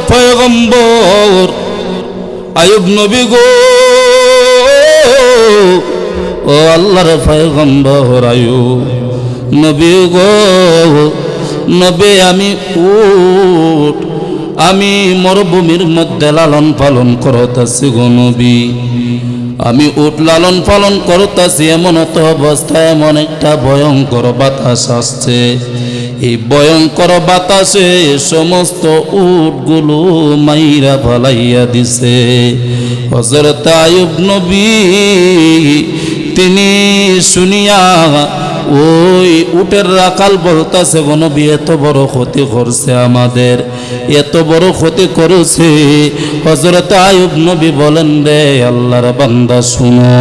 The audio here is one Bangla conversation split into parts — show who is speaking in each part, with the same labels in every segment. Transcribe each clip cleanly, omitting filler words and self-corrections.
Speaker 1: পয়গম্বর আইয়ুব নবী গো, ও আল্লাহর পয়গম্বর আইয়ুব নবী গো, নবী আমি উট, আমি মরুভূমির মধ্যে লালন পালন করতাছি গো নবী, আমি উট লালন পালন করতাছি, এমন তো অবস্থায় এমন একটা ভয়ঙ্কর বাতাস আসছে। এই ভয়ঙ্কর বাতাসে সমস্ত উটগুলো মাইরা ফালাইয়া দিছে। হযরত আইয়ুব নবী তিনি শুনিয়া ওই উটের রাখাল বলতাছে গো নবী, এত বড় ক্ষতি করছে আমাদের, এত বড় ক্ষতি করেছে। হযরত আইয়ুব নবী বলেন, রে আল্লাহর বান্দা শুনো,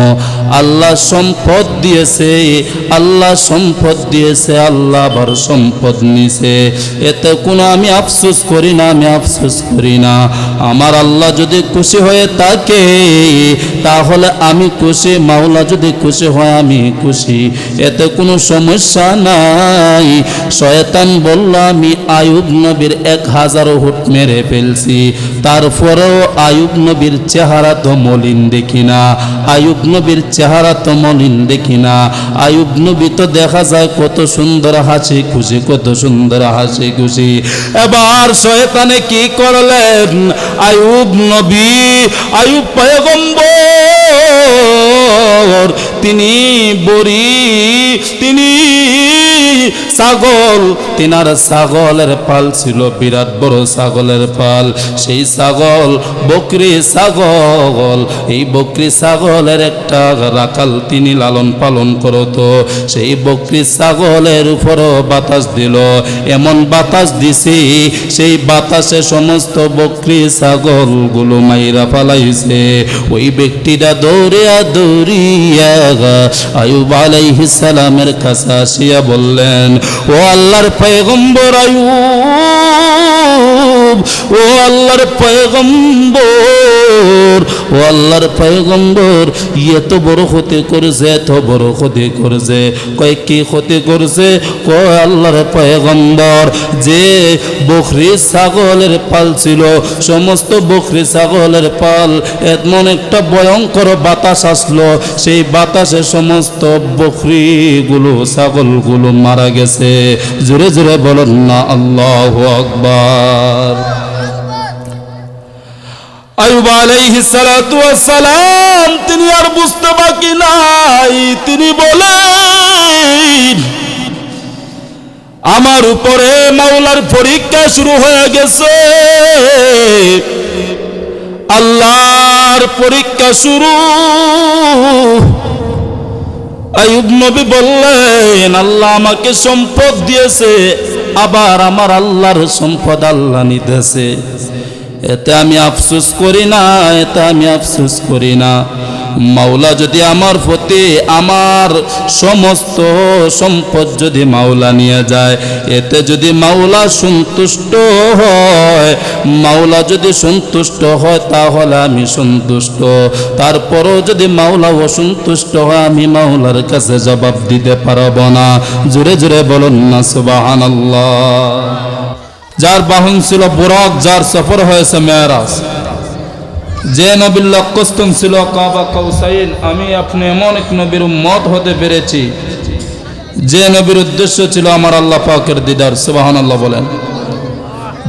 Speaker 1: আল্লাহ সম্পদ দিয়েছে, আল্লাহ সম্পদ দিয়েছে, আল্লাহ আবার সম্পদ নিছে, এতে কোনো আমি আফসোস করি না, আমি আফসোস করি না। আমার আল্লাহ যদি খুশি হয়ে থাকে তাহলে আমি খুশি, মাওলা যদি খুশি হয় আমি খুশি, এতে কোনো সমস্যা নাই। শয়তান বলল, আমি আইয়ুব নবীর 1000 উট মেরে ফেলছি, তারপরেও আইয়ুব নবীর চেহারা তো মলিন দেখি না, আইয়ুব নবীর চেহারা তো মলিন দেখি না। আইয়ুব নবী তো দেখা যায় কত সুন্দর হাসি খুশি, কত সুন্দর হাসি খুশি। এবার শয়তানে কি করলেন, আইয়ুব নবী, আইয়ুব পয়গম্বর তিনি বড়ি, তিনি ছাগল, তিনার ছাগলের পাল ছিল, বিরাট বড় ছাগলের পাল। সেই ছাগল বকরি ছাগল, এই বকরি ছাগলের একটা রাখাল তিনি লালন পালন করত। সেই বকরি ছাগলের উপরও বাতাস দিল, এমন বাতাস দিছে সেই বাতাসে সমস্ত বকরি ছাগলগুলো মাইরা ফালাইছে। ওই ব্যক্তিটা দৌড়িয়া দৌড়িয়া আইয়ুব আলাইহিস সালামের কাছে আসিয়া বললেন, ও আল্লাহর পয়গম্বর আইয়ুব, ও আল্লাহর পয়গম্বর, ও আল্লাহর পয়গম্বর, এত বড় ক্ষতি করেছে, এত বড় ক্ষতি করেছে। কয় কি ক্ষতি করেছে? কয় আল্লাহর পয়গম্বর, যে বকরি ছাগলের পাল ছিল, সমস্ত বকরি ছাগলের পাল, এমন একটা ভয়ঙ্কর বাতাস আসলো, সেই বাতাসে সমস্ত বকরিগুলো ছাগলগুলো মারা গেছে। জোরে জোরে বলুন না আল্লাহু আকবার। আইয়ুব আলাইহিস সালাতু ওয়াস সালাম তিনি আর বুঝতে বাকি নাই, তিনি বলেন, আমার উপরে মাওলার পরীক্ষা শুরু হয়ে গেছে, আল্লাহর পরীক্ষা শুরু। আইয়ুব নবী বললেন, আল্লাহ আমাকে সম্পদ দিয়েছে, আবার আমার আল্লাহর সম্পদ আল্লাহ নিতেছে, এতে আমি আফসোস করি না, এতে আমি আফসোস করি না। মাওলা যদি আমার প্রতি আমার সমস্ত সম্পদ যদি মাওলা নিয়ে যায়, এতে যদি মাওলা সন্তুষ্ট হয়, মাওলা যদি সন্তুষ্ট হয় তাহলে আমি সন্তুষ্ট, তারপরও যদি মাওলা অসন্তুষ্ট হয় আমি মাওলার কাছে জবাব দিতে পারবো না। জোরে জোরে বলুন না সুবহানাল্লাহ। যার বাহন ছিল বুরাক, যার সফর হয়েছে মেরাজ, যে নবীর লক্ষ্যস্থান ছিল কাবা কাউসাইন, আমি আপনি এমন এক নবীর উম্মত হতে পেরেছি যে নবীর উদ্দেশ্য ছিল আমার আল্লাহ পাকের দিদার। সুবহানাল্লাহ বলেন।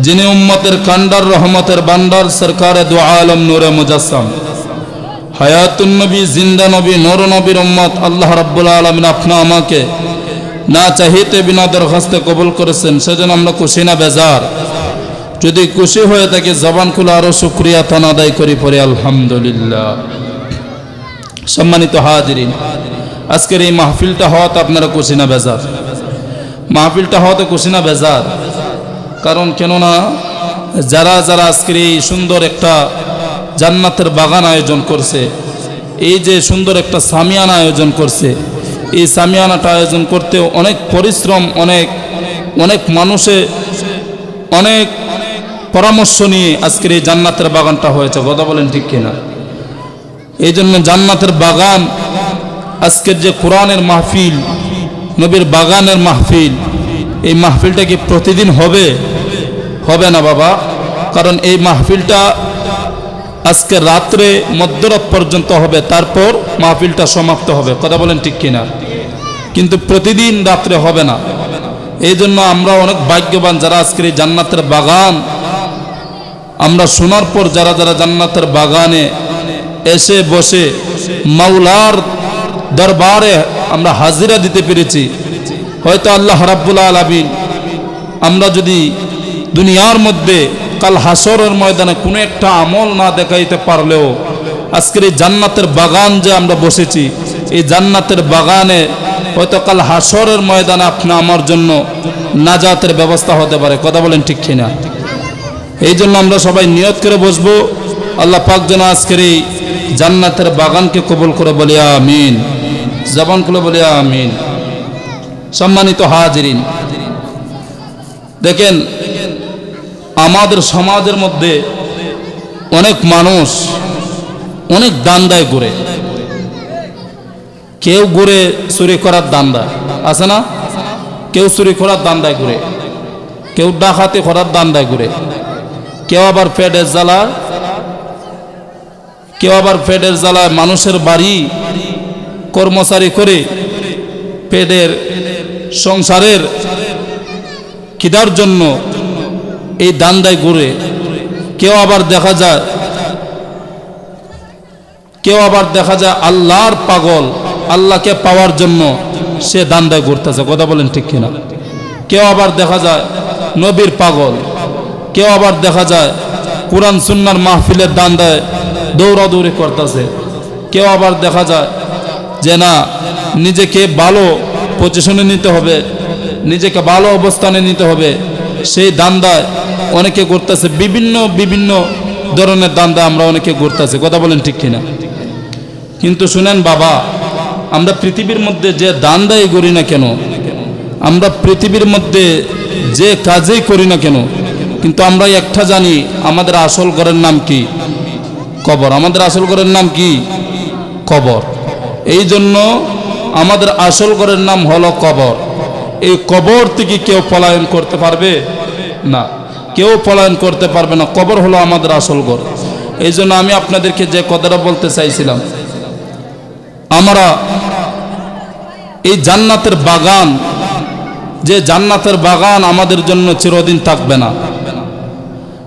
Speaker 1: যিনি উম্মতের কান্ডার, রহমতের বান্ডার, সরকারে দু আলম, নূরে মুজাসসাম, হায়াতুন নবী, জিন্দা নবী, নূর নবীর উম্মত আল্লাহ রাব্বুল আলামিন আপনা আমাকে না চাহিতে বিনা দরখাস্তে কবুল করেছেন, সেজন্য আমরা খুশি না বেজার? যদি খুশি হয়ে থাকে জবান খুলে আরো শুকরিয়া তান আদায় করি পরে আলহামদুলিল্লাহ। সম্মানিত হাজিরিন, আজকের এই মাহফিলটা হওয়াতে আপনারা খুশি না বেজার? মাহফিলটা হওয়াতে খুশি না বেজার? কারণ কেননা যারা যারা আজকের এই সুন্দর একটা জান্নাতের বাগান আয়োজন করছে, এই যে সুন্দর একটা সামিয়ানা আয়োজন করছে, এই সামিয়ানাটা আয়োজন করতে অনেক পরিশ্রম, অনেক অনেক মানুষে অনেক পরামর্শ নিয়ে আজকের এই জান্নাতের বাগানটা হয়েছে। কথা বলেন ঠিক কিনা? এই জন্য জান্নাতের বাগান, আজকের যে কোরআনের মাহফিল, নবীর বাগানের মাহফিল, এই মাহফিলটা কি প্রতিদিন হবে? হবে না বাবা। কারণ এই মাহফিলটা আজকে রাত্রে মধ্যরাত পর্যন্ত হবে, তারপর মাহফিলটা সমাপ্ত হবে। কথা বলেন ঠিক কিনা? কিন্তু প্রতিদিন রাত্রে হবে না। এই জন্য আমরা অনেক ভাগ্যবান যারা আজকের এই জান্নাতের বাগান আমরা শোনার পর যারা যারা জান্নাতের বাগানে এসে বসে মাওলার দরবারে আমরা হাজিরা দিতে পেরেছি। হয়তো আল্লাহ রাব্বুল আলামিন আমরা যদি দুনিয়ার মধ্যে কাল হাসরের ময়দানে কোনো একটা আমল না দেখাইতে পারলেও আজকের এই জান্নাতের বাগান যে আমরা বসেছি, এই জান্নাতের বাগানে হয়তো কাল হাসরের ময়দানে আপনি আমার জন্য নাজাতের ব্যবস্থা হতে পারে। কথা বলেন ঠিক কিনা? এই জন্য আমরা সবাই নিয়ত করে বসবো, আল্লাহ পাক যেন আজকের এই জান্নাতের বাগানকে কবুল করে বলি আমিন। জবান খুলে বলি আমিন। সম্মানিত হাজিরিন, দেখেন আমাদের সমাজের মধ্যে অনেক মানুষ অনেক দান্দায় ঘুরে। কেউ ঘুরে চুরি করার দান্দা আছে না, কেউ চুরি করার দান্দায় ঘুরে, কেউ ডাকাতি করার দান্দায় ঘুরে, কেউ আবার পেটের জ্বালায় মানুষের বাড়ি কর্মচারী করে পেটের সংসারের খিদার জন্য এই দান্দায় ঘুরে। কেউ আবার দেখা যায় আল্লাহর পাগল, আল্লাহকে পাওয়ার জন্য সে দান্দায় ঘুরতেছে। কথা বলেন ঠিক কিনা? কেউ আবার দেখা যায় নবীর পাগল, কেউ আবার দেখা যায় কুরআন সুন্নাহর মাহফিলের দান্দায় দৌড়াদৌড়ি করতেছে, কেউ আবার দেখা যায় যে না নিজেকে ভালো পজিশনে নিতে হবে, নিজেকে ভালো অবস্থানে নিতে হবে, সেই দান্দায় অনেকে ঘুরতেছে। বিভিন্ন ধরনের দান্দায় আমরা অনেকে ঘুরতেছে। কথা বলেন ঠিক কিনা? কিন্তু শুনেন বাবা, আমরা পৃথিবীর মধ্যে যে দান্দাই করি না কেন, আমরা পৃথিবীর মধ্যে যে কাজেই করি না কেন, কিন্তু আমরা একটা জানি আমাদের আসল ঘরের নাম কি? কবর। আমাদের আসল ঘরের নাম কি? কবর। এই জন্য আমাদের আসল ঘরের নাম হলো কবর। এই কবর থেকে কেউ পলায়ন করতে পারবে না, কেউ পলায়ন করতে পারবে না। কবর হলো আমাদের আসল ঘর। এই জন্য আমি আপনাদেরকে যে কথাটা বলতে চাইছিলাম, আমরা এই জান্নাতের বাগান, যে জান্নাতের বাগান আমাদের জন্য চিরদিন থাকবে না।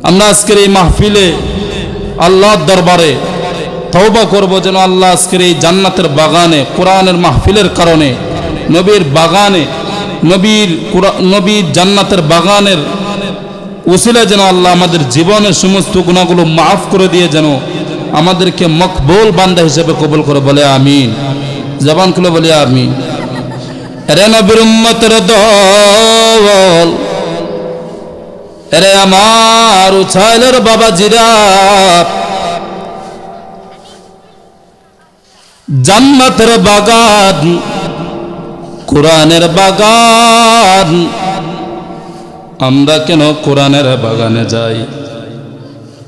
Speaker 1: আমরা আজকের এই মাহফিলে আল্লাহর দরবারে তওবা করব যেন আল্লাহ আজকের এই জান্নাতের বাগানে কোরআনের মাহফিলের কারণে নবীর বাগানে নবীর জান্নাতের বাগানের উসিলা যেন আল্লাহ আমাদের জীবনের সমস্ত গুনাহগুলো মাফ করে দিয়ে যেন আমাদেরকে মকবুল বান্দা হিসেবে কবুল করে বলে আমিন। জবান খুলে বলে আমিন। এরে নবীর উম্মতের দল, এরে আমার উছাইলের বাবাজিরা, জান্নাতের বাগান, কোরআনের বাগান, আমরা কেন কোরআনের বাগানে যাই?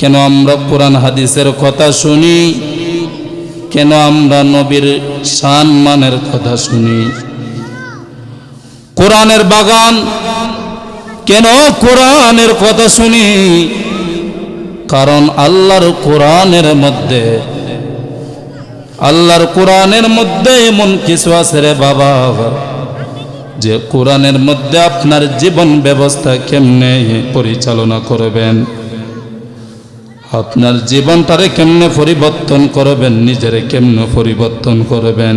Speaker 1: কেন আমরা কোরআন হাদিসের কথা শুনি? কেন আমরা নবীর সম্মানের কথা শুনি? কোরআনের বাগান কেন কোরআনের কথা শুনি? কারণ আল্লাহর কোরআনের মধ্যে এমন কিছু আছে রে বাবা, যে কোরআনের মধ্যে আপনার জীবন ব্যবস্থা কেমনে পরিচালনা করবেন, আপনার জীবনটারে কেমনে পরিবর্তন করবেন, নিজেরে কেমনে পরিবর্তন করবেন,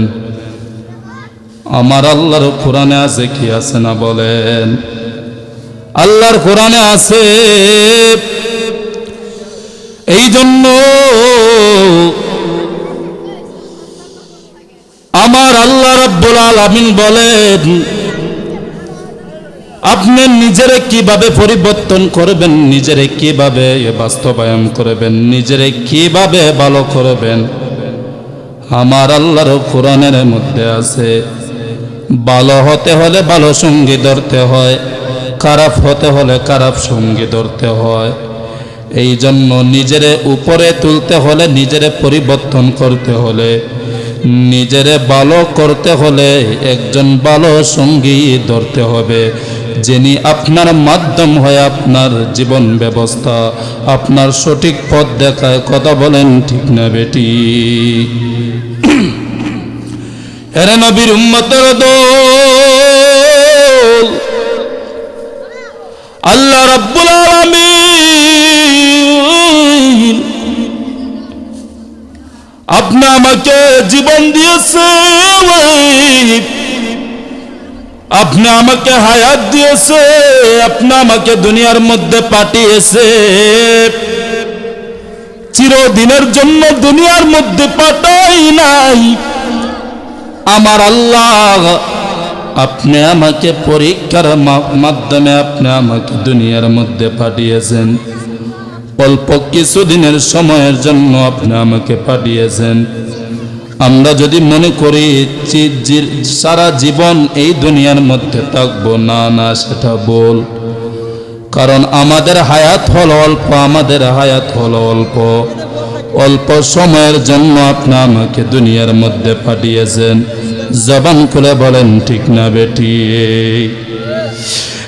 Speaker 1: আমার আল্লাহর কোরআনে আছে কি আছে না বলেন? আল্লাহর কোরআনে আছে। এই জন্য আমার আল্লাহ রাব্বুল আলামিন বলেন, আপনি নিজেরে কিভাবে পরিবর্তন করবেন, নিজেরে কিভাবে বাস্তবায়ন করবেন, নিজেরে কিভাবে ভালো করবেন, আমার আল্লাহর কোরআনের মধ্যে আছে। ভালো হতে হলে ভালো সঙ্গী ধরতে হয়, খারাপ হতে হলে খারাপ সঙ্গী ধরতে হয়। এই জন্য নিজেরে উপরে তুলতে হলে, নিজেরে পরিবর্তন করতে হলে, নিজেরে ভালো করতে হলে একজন ভালো সঙ্গী ধরতে হবে, যিনি আপনার মাধ্যম হয়ে আপনার জীবন ব্যবস্থা, আপনার সঠিক পথ দেখায়। কথা বলেন ঠিক না বেটি? এরে নবীর উম্মতের দল, আল্লাহ রাব্বুল আলামিন আপনি আমাকে জীবন দিয়েছে, আপনি আমাকে হায়াত দিয়েছে, আপনি আমাকে দুনিয়ার মধ্যে পাঠিয়েছে। চিরদিনের জন্য দুনিয়ার মধ্যে পাঠাই নাই। আমার আল্লাহ আপনি আমাকে পরীক্ষার মাধ্যমে আপনি আমাকে দুনিয়ার মধ্যে পাঠিয়েছেন। অল্প কিছুদিনের সময়ের জন্য আপনি আমাকে পাঠিয়েছেন। আমরা যদি মনে করি সারা জীবন এই দুনিয়ার মধ্যে থাকবো, না না, সেটা বল। কারণ আমাদের হায়াত হলো অল্প, আমাদের হায়াত হলো অল্প। অল্প সময়ের জন্য আপনি আমাকে দুনিয়ার মধ্যে পাঠিয়েছেন। জবান খুলে বলেন ঠিক না বেটি?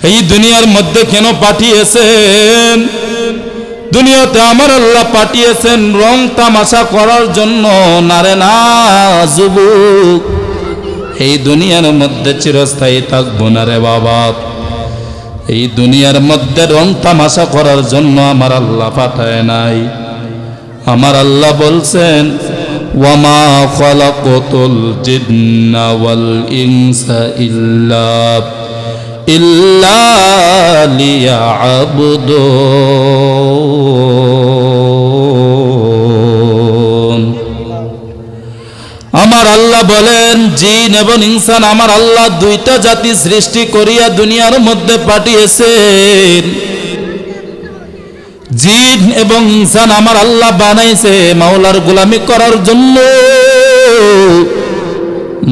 Speaker 1: এই দুনিয়ার মধ্যে কেন পাঠিয়েছেন? দুনিয়াতে আমার আল্লাহ পাঠিয়েছেন রং তামাশা করার জন্য, নারে না যুবক। এই দুনিয়ার মধ্যে চিরস্থায়ী থাকবো না রে বাবা। এই দুনিয়ার মধ্যে রং তামাশা করার জন্য আমার আল্লাহ পাঠায় নাই। আমার আল্লাহ বলছেন, ওয়ামা খালাকতুল জিন্না ওয়াল ইনসা ইল্লা লিয়াবুদুন। আমার আল্লাহ বলেন, জিন এবং ইনসান আমার আল্লাহ দুইটা জাতি সৃষ্টি করিয়া দুনিয়ার মধ্যে পাঠিয়েছেন। জিন এবং ইনসান আমার আল্লাহ বানাইছে মাওলার গোলামি করার জন্য,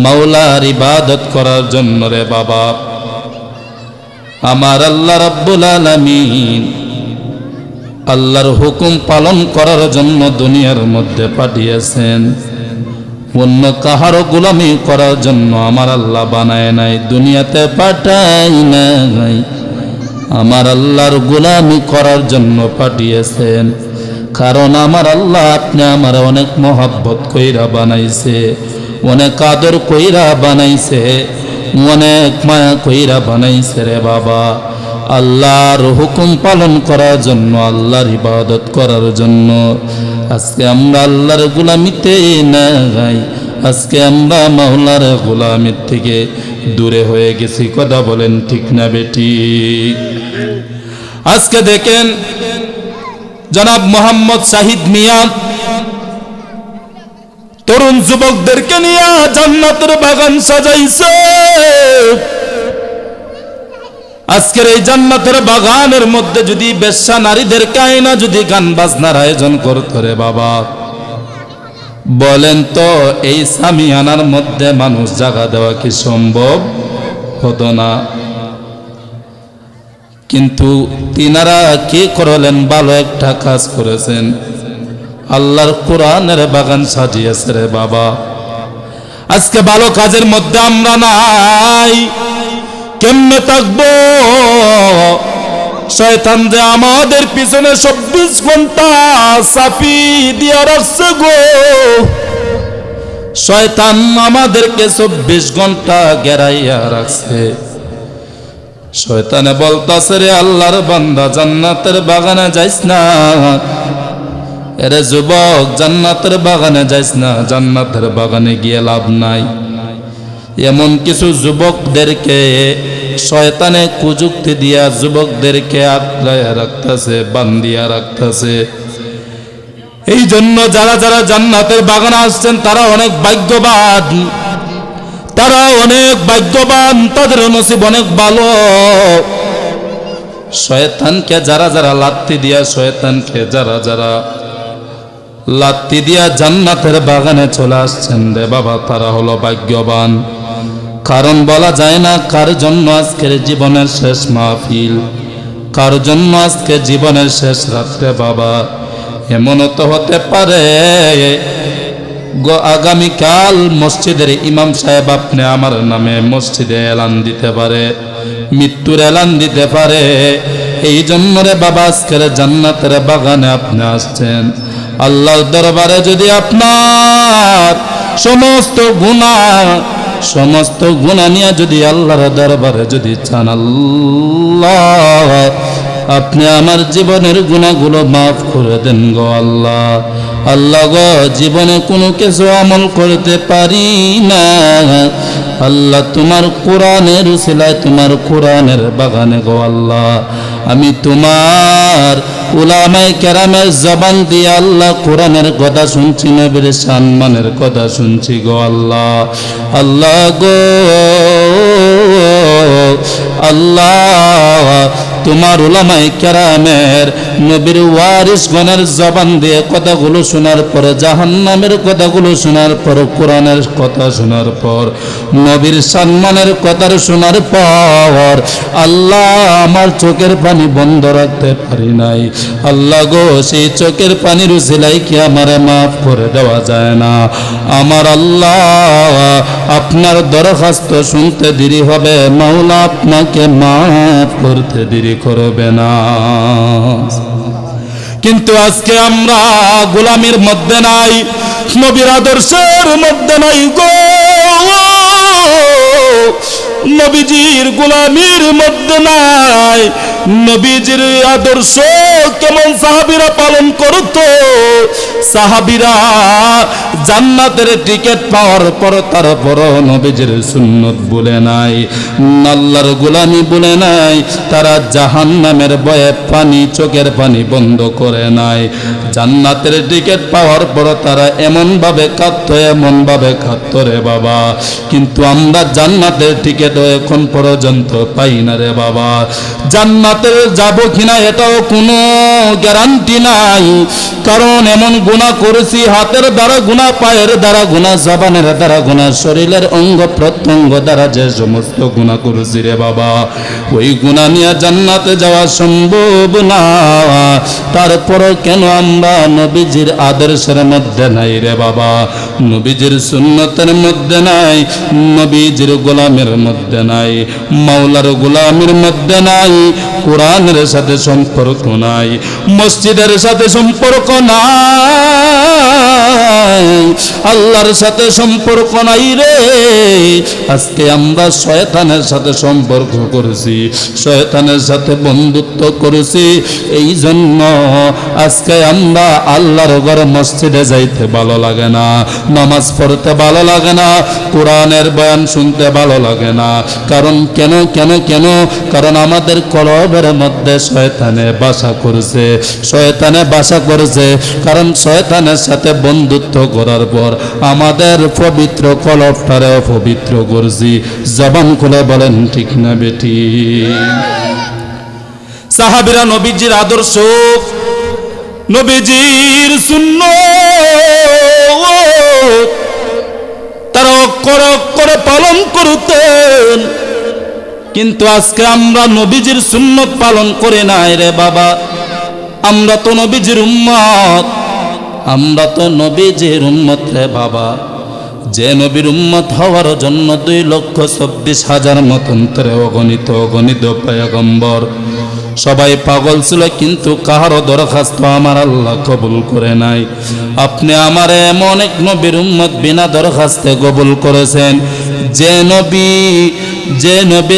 Speaker 1: মাওলার ইবাদত করার জন্য রে বাবা। আমার আল্লাহ রাব্বুল আলামিন আল্লাহর হুকুম পালন করার জন্য দুনিয়ার মধ্যে পাঠিয়েছেন। অন্য কাহারও গোলামি করার জন্য আমার আল্লাহ বানায় নাই, দুনিয়াতে পাঠাই নাই। আমার আল্লাহর গোলামি করার জন্য পাঠিয়েছেন। কারণ আমার আল্লাহ আপনি আমার অনেক মহব্বত কইরা বানাইছে, অনেক আদর কইরা বানাইছে, অনেক মায়া কইরা বানাইছে রে বাবা। আল্লাহর হুকুম পালন করার জন্য, আল্লাহর ইবাদত করার জন্য। আজকে আমরা আল্লাহর গোলামিতে নাই, আজকে আমরা মাওলার গোলামির থেকে দূরে হয়ে গেছি। কথা বলেন ঠিক না বেটি? আজকে দেখেন জনাব মোহাম্মদ শাহিদ মিয়া তরুণ যুবকদেরকে নিয়ে জান্নাতের বাগান সাজাইছে। আজকের এই জান্নাতের বাগানের মধ্যে যদি বেশ্যা নারীদের কায়না যদি গান বাজনার আয়োজন করতো রে বাবা, বলেন তো এই সামিয়ানার মধ্যে মানুষ জায়গা দেওয়া কি সম্ভব হতো না? কিন্তু তিনারা কি করলেন? ভালো একটা কাজ করেছেন। আল্লাহর কোরআনের বাগান সাজিয়েছে রে বাবা। আজকে ভালো কাজের মধ্যে আমরা নাই, কেমনে থাকবো? শয়তান যে আমাদের পিছনে 24 ঘন্টা চাপি দিয়া রাখছে গো। শয়তান আমাদেরকে 24 ঘন্টা ঘেরাইয়া রাখছে। শয়তানে বলতাছে, রে আল্লাহর বান্দা জান্নাতের বাগানে যাইস না, এরে যুবক জান্নাতের বাগানে যাইস না, জান্নাতের বাগানে গিয়ে লাভ নাই। এমন কিছু যুবকদেরকে শয়তানে কুযুক্তি দিয়া যুবকদেরকে আটকায়া রাখতেছে, বান্ধিয়া রাখতেছে। এই জন্য যারা যারা জান্নাতের বাগানে আসছেন তারা অনেক ভাগ্যবান, তারা অনেক ভাগ্যবান, তাদের নসিব অনেক ভালো। শয়তানকে যারা যারা লাত্তি দিয়া, শয়তানকে যারা যারা লাত্তি দিয়া জান্নাতের বাগানে চলে আসছেন রে বাবা, তারা হলো ভাগ্যবান। কারণ বলা যায় না কার জন্য আজকের জীবনের শেষ মাহফিল, কার জন্য আজকে জীবনের শেষ রাত্রে বাবা। এমনও তো হতে পারে আগামীকাল মসজিদের ইমাম সাহেব আপনি আমার নামে মসজিদে এলান দিতে পারে, মৃত্যুর এলান দিতে পারে। এই জন্য রে বাবা আজকের জান্নাতের বাগানে আপনি আসছেন। আল্লাহর দরবারে যদি আপনার সমস্ত গুনাহ নিয়ে যদি আল্লাহর দরবারে যদি চান, আল্লাহ আপনি আমার জীবনের গুনাহগুলো মাফ করে দেন গো আল্লাহ। আল্লাহ গো, জীবনে কোনো কিছু আমল করতে পারি না আল্লাহ, তোমার কোরআনের উসিলায়, তোমার কোরআনের বাগানে গো আল্লাহ আমি তোমার উলামায়ে কেরামের জবান দিয়ে আল্লাহ কোরআনের কথা শুনছি, নবীর সম্মানের কথা শুনছি গো আল্লাহ। আল্লাহ গো আল্লাহ, তোমার উলামায়ে কেরামের নবীর ওয়ারিসগণের জবান দিয়ে কথাগুলো শোনার পর, জাহান্নামের কথাগুলো শোনার পর, কোরআনের কথা শোনার পর, নবীর সম্মানের কথা শোনার পর আল্লাহ আমার চোখের পানি বন্ধ রাখতে পারি নাই। আল্লাহ গো, সেই চোখের পানির উসিলায় কি আমারে মাফ করে দেওয়া যায় না? আমার আল্লাহ, আপনার দরখাস্ত শুনতে দেরি হবে, মাওলা আপনাকে মাফ করতে দেরি করবে না। কিন্তু আজকে আমরা গোলামির মধ্যে নাই, নবীর আদর্শের মধ্যে নাই গো, নবীজির গোলামির মধ্যে নাই। নবীজির আদর্শ কেমন সাহাবীরা পালন করত, সাহাবীরা জান্নাতের টিকিট পাওয়ার পর তারপর নবীজির সুন্নত বলে নাই, আল্লাহর গোলামি বলে নাই, তারা জাহান্নামের ভয়ে চোখের পানি বন্ধ করে নাই। জান্নাতের টিকিট পাওয়ার পর তারা এমনভাবে কাঁদতো রে বাবা। কিন্তু আমরা জান্নাতের টিকিট এখন পর্যন্ত পাই না রে বাবা। জান্নাতে যাব কিনা এটাও কোনো গ্যারান্টি নাই, কারণ এমন গুনাহ করেছি, হাতের দ্বারা গুনাহ, পায়ের দ্বারা গুনাহ, জবানের দ্বারা গুনাহ, শরীরের অঙ্গ প্রত্যঙ্গ দ্বারা যে সমস্ত গুনাহ করেছি রে বাবা, ওই গুনাহ নিয়ে জান্নাতে যাওয়া সম্ভব না। তারপরও কেন আমরা নবীজির আদর্শের মধ্যে নাই রে বাবা, নবীজির সুন্নতের মধ্যে নাই, নবীজির গোলামের মধ্যে নাই, মাওলার গোলামের মধ্যে নাই, কোরআনের সাথে সম্পর্ক নাই, মসজিদের সাথে সম্পর্ক নাই, আল্লাহর সাথে সম্পর্ক নাই রে। আজকে আমরা শয়তানের সাথে সম্পর্ক করেছি, শয়তানের সাথে বন্ধুত্ব করেছি। এই জন্য আজকে আমরা আল্লাহর ঘরে মসজিদে যাইতে ভালো লাগে না, নামাজ পড়তে ভালো লাগে না, কোরআনের বয়ান শুনতে ভালো লাগে না। কারণ কেন কারণ আমাদের কলবের মধ্যে শয়তানে বাসা করেছে, কারণ শয়তানের সাথে বন্ধুত্ব করার পর আমাদের পবিত্র কলবটারে অপবিত্র করছি। জবান খুলে বলেন ঠিক না বেটি? সাহাবীরা নবীজির আদর্শ, নবীজির সুন্নাত তারা অক্ষরে পালন করতেন। কিন্তু আজকে আমরা নবীজির সুন্নত পালন করে নাই রে বাবা। আমরা তো নবীজির উম্মত রে বাবা। যে নবীর উম্মত হওয়ার জন্য 2,26,000 মতান্তরে অগণিত পয়গম্বর সবাই পাগল ছিল, কিন্তু কাহারও দরখাস্ত আমার আল্লাহ কবুল করে নাই। আপনি আমার এমন এক নবীর উম্মত বিনা দরখাস্তে কবুল করেছেন, যে নবী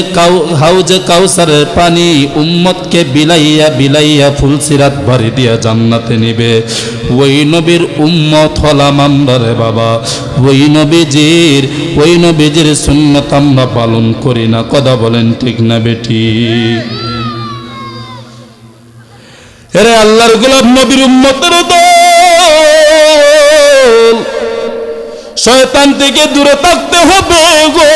Speaker 1: হাউজে কাউসারের পানি উম্মতকে বিলাইয়া ফুলসিরাত ভরি দিয়া জান্নাতে নিবে। ওই নবীর উম্মত হলাম আমরা রে বাবা। ওই নবীজির সুন্নাত আমরা পালন করি না। কথা বলেন ঠিক না বেটি? এরে আল্লাহর গোলাম, নবীর উম্মতের দল, শয়তান থেকে দূরে থাকতে হবে গো।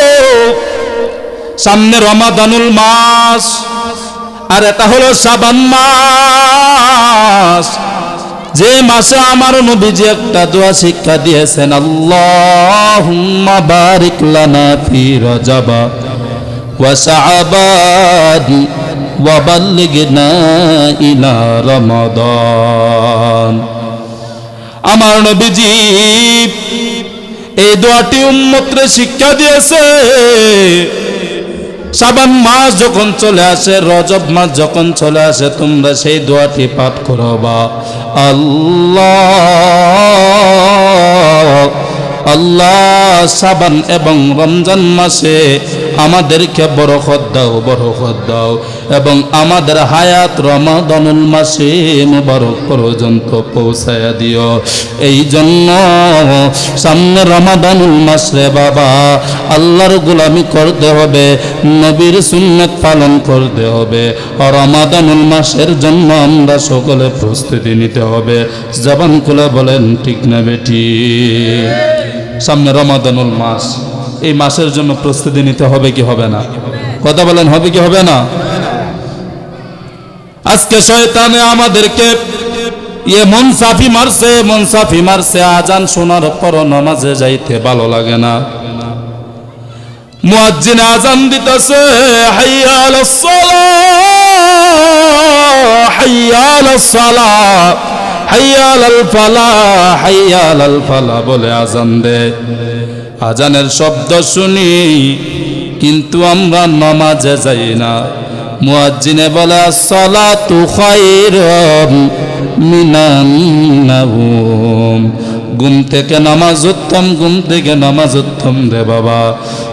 Speaker 1: সামনে রমাদানুল মাস, আর এটা হলো শাবান মাস, যে মাসে আমার নবীজি একটা দোয়া শিক্ষা দিয়েছেন, আল্লাহুম্মা বারিক লানা ফি রজবা ওয়া শাবান ওয়া বাল্লিগনা ইলা রমাদান। আমার নবীজি এই দোয়াটি উম্মতরে শিক্ষা দিয়েছে। শাবান মাস যখন চলে আসে, রজব মাস যখন চলে আসে, তোমরা সেই দোয়াটি পাঠ করবা, আল্লাহ আল্লাহ শাবান এবং রমজান মাসে আমাদেরকে বরকত দাও, বরকত দাও, এবং আমাদের হায়াত রমাদানুল মাসে মুবারক পর্যন্ত পৌঁছায়া দিও। এই জন্য সামনে রমাদানুল মাস রে বাবা, আল্লাহর গোলামি করতে হবে, নবীর সুন্নাত পালন করতে হবে। রমাদানুল মাসের জন্য আমরা সকলে প্রস্তুতি নিতে হবে। জবান খুলে বলেন ঠিক না বেটি? সামনে রমাদানুল মাস, এই মাসের জন্য প্রস্তুতি নিতে হবে কি হবে না? কথা বলেন, হবে কি হবে না? আজকে শয়তানে আমাদেরকে মনসাফি মারছে। আজান শোনার পর নামাজে যাইতে ভালো লাগে না। মুয়াজ্জিন আজান দিতেছে, হাইয়া আলাস সালাহ, হাইয়া আলাস সালাহ, হাইয়া আলাল ফালাহ, হাইয়া আলাল ফালাহ বলে আজান দে। আজানের শব্দ শুনি কিন্তু আমরা নামাজে যাই না। মুয়াজ্জিনে বলে আসসালাতু খায়রুম মিনান নাওম, ঘুম থেকে নামাজ উত্তম, ঘুম থেকে নামাজ উত্তম রে বাবা।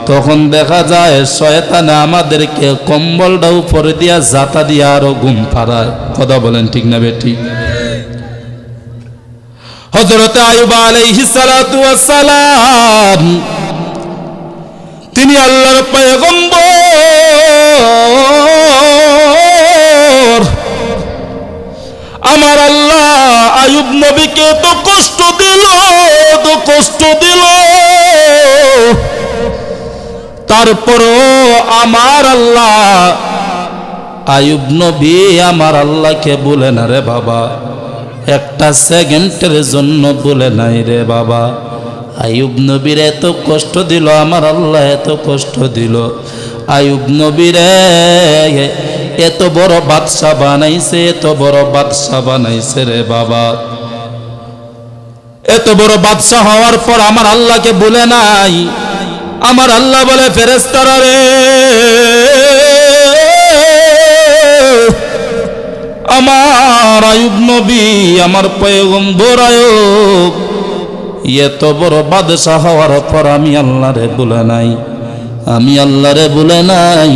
Speaker 1: তখন দেখা যায় শয়তানে আমাদেরকে কম্বলটা উপরে দিয়া জাতা দিয়া আরো ঘুম পাড়ায়। কথা বলেন ঠিক না বেটি? হযরত আইয়ুব আলাইহিস সালাতু ওয়াস সালাম, তিনি আল্লাহর পয়গম্বর। আমার আল্লাহ আইয়ুব নবীকে তো কষ্ট দিল, তো কষ্ট দিল, তারপরও আমার আল্লাহ আইয়ুব নবী আমার আল্লাহকে বলে না রে বাবা, একটা সেকেন্ডের জন্য বলে নাই রে বাবা। আইয়ুব নবীর এত কষ্ট দিল আমার আল্লাহ, এত কষ্ট দিল। আইয়ুব নবীরে এত বড় বাদশা বানাইছে, এত বড় বাদশা বানাইছে রে বাবা। এত বড় বাদশা হওয়ার পর আমার আল্লাহকে বলে নাই। আমার আল্লাহ বলে, ফেরেশতারা রে, আমার আইয়ুব নবী, আমার পয়গম্বর আইয়ুব এত বড় বাদশা হওয়ার পর আমি আল্লাহরে বলে নাই, আমি আল্লাহরে বলে নাই।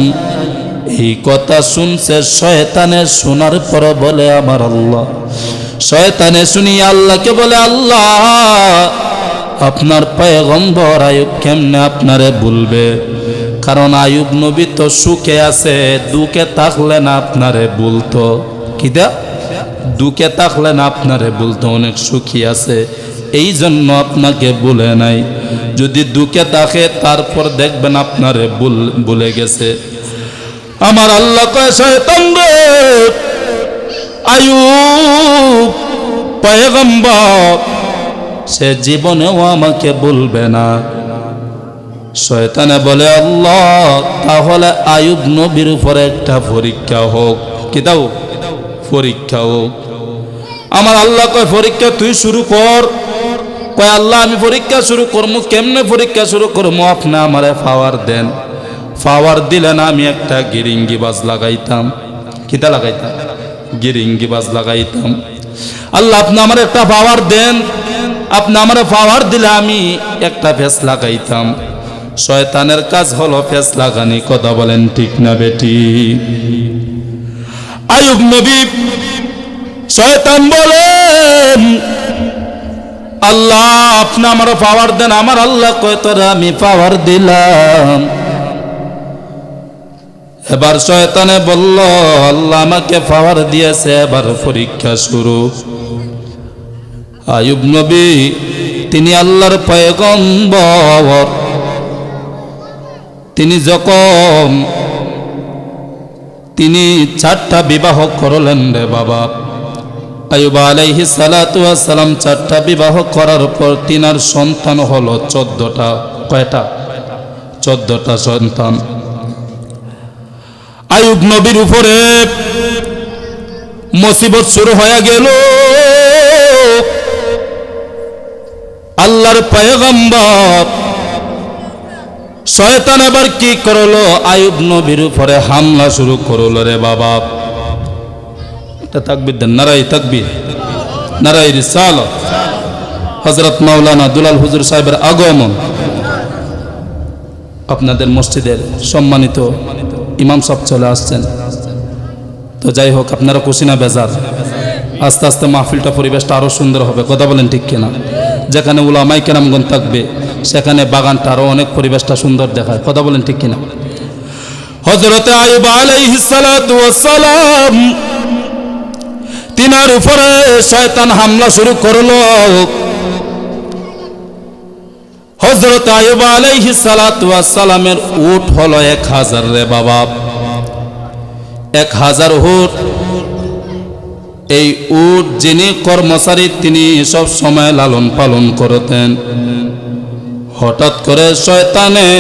Speaker 1: এই কথা শুনছে শয়তানে, শোনার পর বলে আমার আল্লাহ, শয়তানে শুনি আল্লাহকে বলে, আল্লাহ আপনার পয়গম্বর আইয়ুব কেমনে আপনারে বলবে? কারণ আইয়ুব নবী তো সুখে আছে, দুঃখে থাকলে না আপনারে বলতো। কিদা? দুঃখে থাকলে না আপনারে বলতো, অনেক সুখী আছে, এই জন্য আপনাকে বলে নাই। যদি দুঃখে থাকে তারপর দেখবেন আপনারে বলে গেছে। আমার আল্লাহ কয়, শয়তান রে, আইয়ুব পয়গম্বর সে জীবনেও আমাকে বলবে না। শয়তানে বলে, আল্লাহ তাহলে আইয়ুব নবীর উপরে একটা পরীক্ষা হোক। কি দাও? পরীক্ষা হোক। আমার আল্লাহ কয়, পরীক্ষা তুই শুরু কর। কয়, আল্লাহ আমি পরীক্ষা শুরু করবো, কেমনে পরীক্ষা শুরু করবো? আপনি আমারে পাওয়ার দেন। পাওয়ার দিলেন, আমি একটা গিরিঙ্গিবাজ লাগাইতাম। কিতা লাগাইতাম? গিরিঙ্গিবাজ লাগাইতাম। আল্লাহ আপনি আমার একটা পাওয়ার দেন, আপনি আমার পাওয়ার দিলে আমি একটা ফেস লাগাইতাম। শয়তানের কাজ হলো ফেস লাগানি। কথা বলেন ঠিক না বেটি? আইয়ুব নবী, শয়তান বলেন, আল্লাহ আপনি আমার পাওয়ার দেন। আমার আল্লাহ কয়, তোরে আমি পাওয়ার দিলাম। এবার শয়তানে বলল, আল্লাহ আমাকে পাওয়ার দিয়েছে, এবার পরীক্ষা শুরু। আইয়ুব নবী তিনি আল্লাহর পয়গম্বর, তিনি যখন তিনি 4টা বিবাহ করলেন রে বাবা। আইয়ুব আলাইহিস সালাতু ওয়াস সালাম 4টা বিবাহ করার পর তিনার সন্তান হলো 14টা। কয়টা? 14টা সন্তান। আইয়ুব নবীর উপরে মুসিবত শুরু হয়ে গেল। আল্লাহর পয়গম্বর শয়তান এবার কি করলো, আইয়ুব নবীর উপরে হামলা শুরু করলো। রে বাবা, এটা তাকবীর দেন, নারায়ে তাকবীর, নারায়ে রিসালাত। হযরত মাওলানা দুলাল হুজুর সাহেবের আগমন, আপনাদের মসজিদের সম্মানিত ইমাম সাহেব চলে আসছেন। তো যাই হোক, আপনারা খুশি না বেজার? আস্তে আস্তে মাহফিলটা, পরিবেশটা আরো সুন্দর হবে, কথা বলেন ঠিক কিনা? যেখানে উলামায়ে কেরামগণ থাকবে সেখানে বাগানটা আরো অনেক পরিবেশটা সুন্দর দেখায়, কথা বলেন ঠিক কিনা? হযরত আইয়ুব আলাইহিস সালাতু ওয়াস সালাম, তিনার উপরে শয়তান হামলা শুরু করলো। হযরত আইয়ুব আলাইহিস সালাতু ওয়াস সালামের উট হলো 1000। রে বাবা, 1000 উট। এই উট যিনি কর্মচারী, তিনি সব সময় লালন পালন করতেন। হঠাৎ করে শয়তানে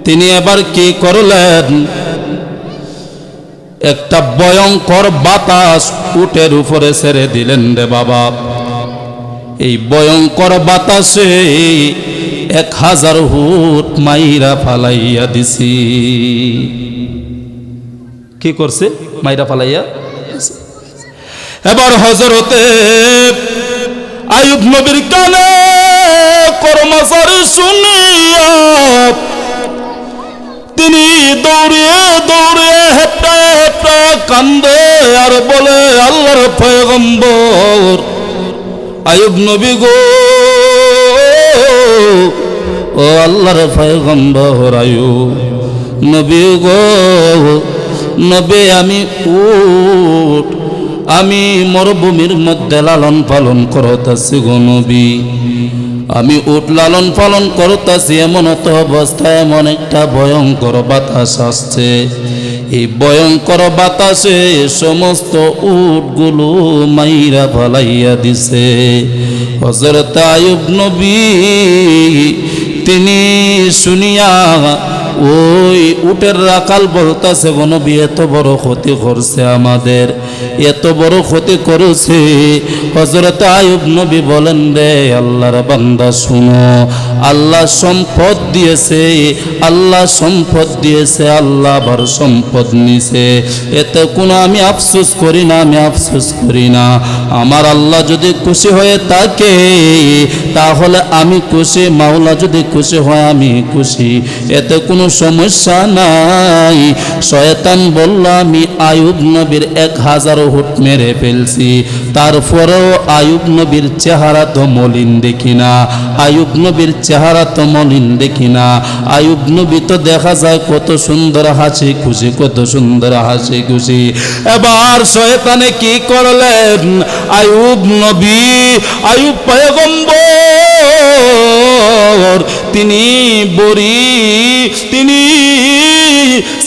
Speaker 1: তিনি এবার কি করলেন, একটা ভয়ঙ্কর বাতাস উটের উপরে ছেড়ে দিলেন। রে বাবা, এই ভয়ঙ্কর বাতাসে 1000 উট মাইরা ফালাইয়া দিছি। কি করছে? মাইরা ফালাইয়া। এবার হযরতে আইয়ুব নবীর কানে কর্মচারী শুনিয়া তিনি দৌড়িয়ে দৌড়িয়ে হেঁটে হেঁটে কান্দে আর বলে, আল্লাহর পয়গম্বর আইয়ুব নবী গো, ও আল্লাহর পয়গম্বর আইয়ুব নবী গো, নবী আমি উট, আমি মরুভূমির মধ্যে লালন পালন করতেছি গো নবী, আমি উট লালন পালন করতেছি। এমন তো অবস্থায় এমন একটা ভয়ঙ্কর বাতাস আসছে। এই ভয়ঙ্কর বাতাসে সমস্ত উটগুলো মাইরা ফালাইয়া দিছে। হযরত আইয়ুব নবী তিনি শুনিয়া ওই উটের রাখাল বলতেছে, গো নবী এত বড় ক্ষতি করছে আমাদের, এত বড় ক্ষতি করেছে। হযরত আইয়ুব নবী বলেন, রে আল্লাহর বান্দা শুনো, আল্লাহ সম্পদ দিয়েছে, আল্লাহ সম্পদ দিয়েছে, আল্লাহ আবার সম্পদ নিছে। এতে কোনো আমি আফসোস করি না, আমি আফসোস করি না। আমার আল্লাহ যদি খুশি হয়ে থাকে তাহলে আমি খুশি, মাওলা যদি খুশি হয় আমি খুশি, এতে কোনো সমস্যা নাই। শয়তান বলল, আমি আইয়ুব নবীর 1000 উট মেরে ফেলছি, তারপরেও আইয়ুব নবীর চেহারা তো মলিন দেখি না, আইয়ুব নবীর চেহারা তো মলিন দেখি না। আইয়ুব নবী তো দেখা যায় কত সুন্দর হাসি খুশি, কত সুন্দর হাসি খুশি। এবার শয়তানে কি করলেন, আইয়ুব নবী, আইয়ুব পয়গম্বর তিনি বড়ি, তিনি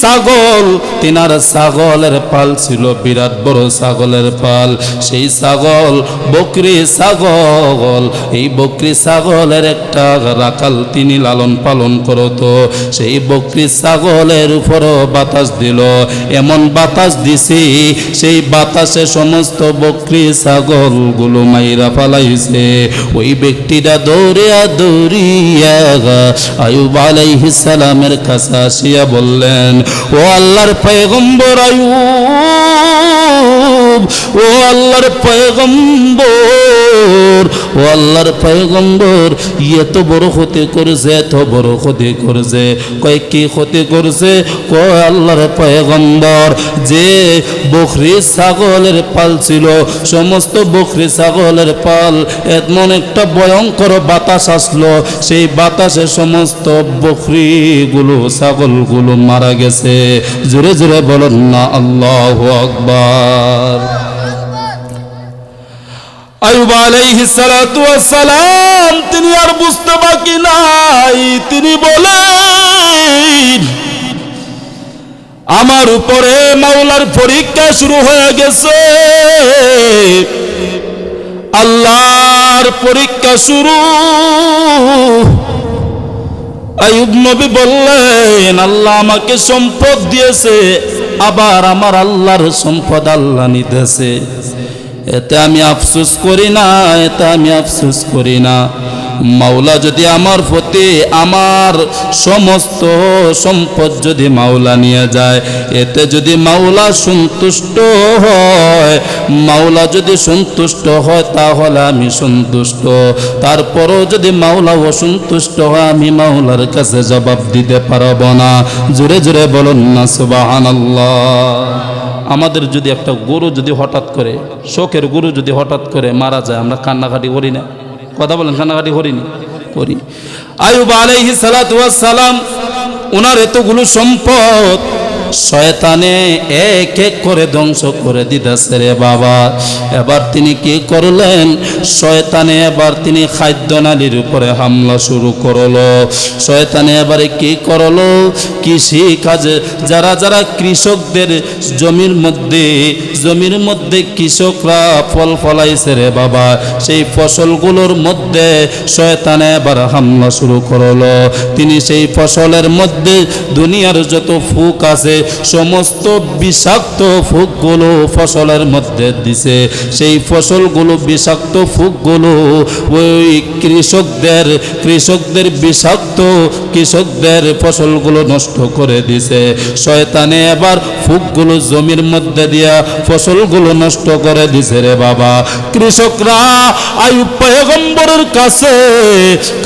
Speaker 1: ছাগল, তিনার ছাগলের পাল ছিল, বিরাট বড় ছাগলের পাল। সেই ছাগল বকরি ছাগল, এই বকরি ছাগলের একটা রাখাল তিনি লালন পালন করত। সেই বকরি ছাগলের উপরও বাতাস দিল, এমন বাতাস দিছে সেই বাতাসে সমস্ত বকরি ছাগলগুলো মাইরা ফালাইছে। ওই ব্যক্তিটা দৌড়িয়া দৌড়িয়া আইয়ুব আলাইহিস সালামের কাছে আসিয়া বললেন, ও আল্লাহর পয়গম্বর আইয়ুব, ও আল্লাহর পয়গম্বর, ও আল্লাহর পয়গম্বর, এত বড় ক্ষতি করেছে, এত বড় ক্ষতি করেছে। কয় কি ক্ষতি করেছে? কয় আল্লাহর পয়গম্বর, যে বকরি ছাগলের পাল ছিল, সমস্ত বকরি ছাগলের পাল, এমন একটা ভয়ঙ্কর বাতাস আসলো, সেই বাতাসে সমস্ত বকরিগুলো ছাগলগুলো মারা গেছে। জোরে জোরে বলেন না আল্লাহু আকবার। আইয়ুব আলাইহিস সালাতু ওয়াস সালাম তিনি আর বুঝতে বাকি নাই, তিনি বলেন, আমার উপরে মাওলার পরীক্ষা শুরু হয়ে গেছে, আল্লাহর পরীক্ষা শুরু। আইয়ুব নবী বললেন, আল্লাহ আমাকে সম্পদ দিয়েছে, আবার আমার আল্লাহর সম্পদ আল্লাহ নিতেছে। এতে আমি আফসোস করি না, এতে আমি আফসোস করি না। মাওলা যদি আমার প্রতি আমার সমস্ত সম্পদ যদি মাওলা নিয়ে যায়, এতে যদি মাওলা সন্তুষ্ট হয়, মাওলা যদি সন্তুষ্ট হয় তাহলে আমি সন্তুষ্ট। তারপরও যদি মাওলা অসন্তুষ্ট হয়, আমি মাওলার কাছে জবাব দিতে পারব না। জোরে জোরে বলুন না সুবহানাল্লাহ। আমাদের যদি একটা গরু যদি হঠাৎ করে, শোকের গরু যদি হঠাৎ করে মারা যায়, আমরা কান্নাকাটি করি না? কথা বলেন, কান্নাকাটি করিনি? করি। আইয়ুব আলাইহিস সালাতু ওয়াস সালাম, ওনার এতগুলো সম্পদ শয়তানে এক এক করে ধ্বংস করে দিতেছে রে বাবা। এবার তিনি কি করলেন? শয়তানে এবার তিনি খাদ্যনালীর উপরে হামলা শুরু করলো। শয়তানে এবারে কি করলো? কৃষি কাজে যারা যারা কৃষকদের জমির মধ্যে কৃষকরা ফল ফলাইছে রে বাবা, সেই ফসলগুলোর মধ্যে শয়তানে এবার হামলা শুরু করলো। তিনি সেই ফসলের মধ্যে দুনিয়ার যত ফুক আছে সমস্ত বিষাক্ত ফুকগুলো ফসলের মধ্যে দিছে। সেই ফসলগুলো বিষাক্ত ফুকগুলো ওই কৃষকদের বিষাক্ত কৃষকদের ফসলগুলো নষ্ট করে দিছে। শয়তানে এবার ফুকগুলো জমির মধ্যে দিয়া ফসলগুলো নষ্ট করে দিছে রে বাবা। কৃষকরা আইয়ুব পয়গম্বরের কাছে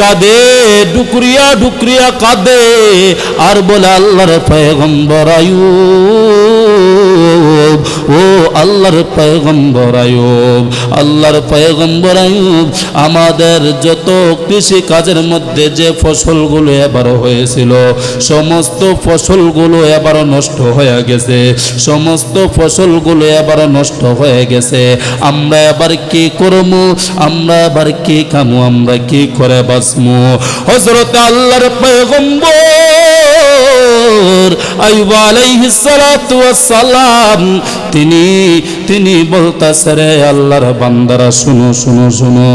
Speaker 1: কাঁদে, ডুকরিয়া ডুকরিয়া কাঁদে আর বলে, আল্লাহর পয়গম্বর আইয়ুব, ও আল্লাহর পয়গম্বর আইয়ুব, আল্লাহর পয়গম্বর আইয়ুব, আমাদের যত কৃষি কাজের মধ্যে যে ফসলগুলো এবার হয়েছিল সমস্ত ফসলগুলো এবার নষ্ট হয়ে গেছে, সমস্ত ফসলগুলো এবার নষ্ট হয়ে গেছে। আমরা এবার কি করবো? আমরা এবার কি খামু? আমরা কি করে বাঁচমু? হযরত আল্লাহর পয়গম্বর আইয়ুব আলাইহিস সালাতু ওয়াস সালাম তিনি বলতাছে, রে আল্লাহর বান্দারা শুনো শুনো শুনো,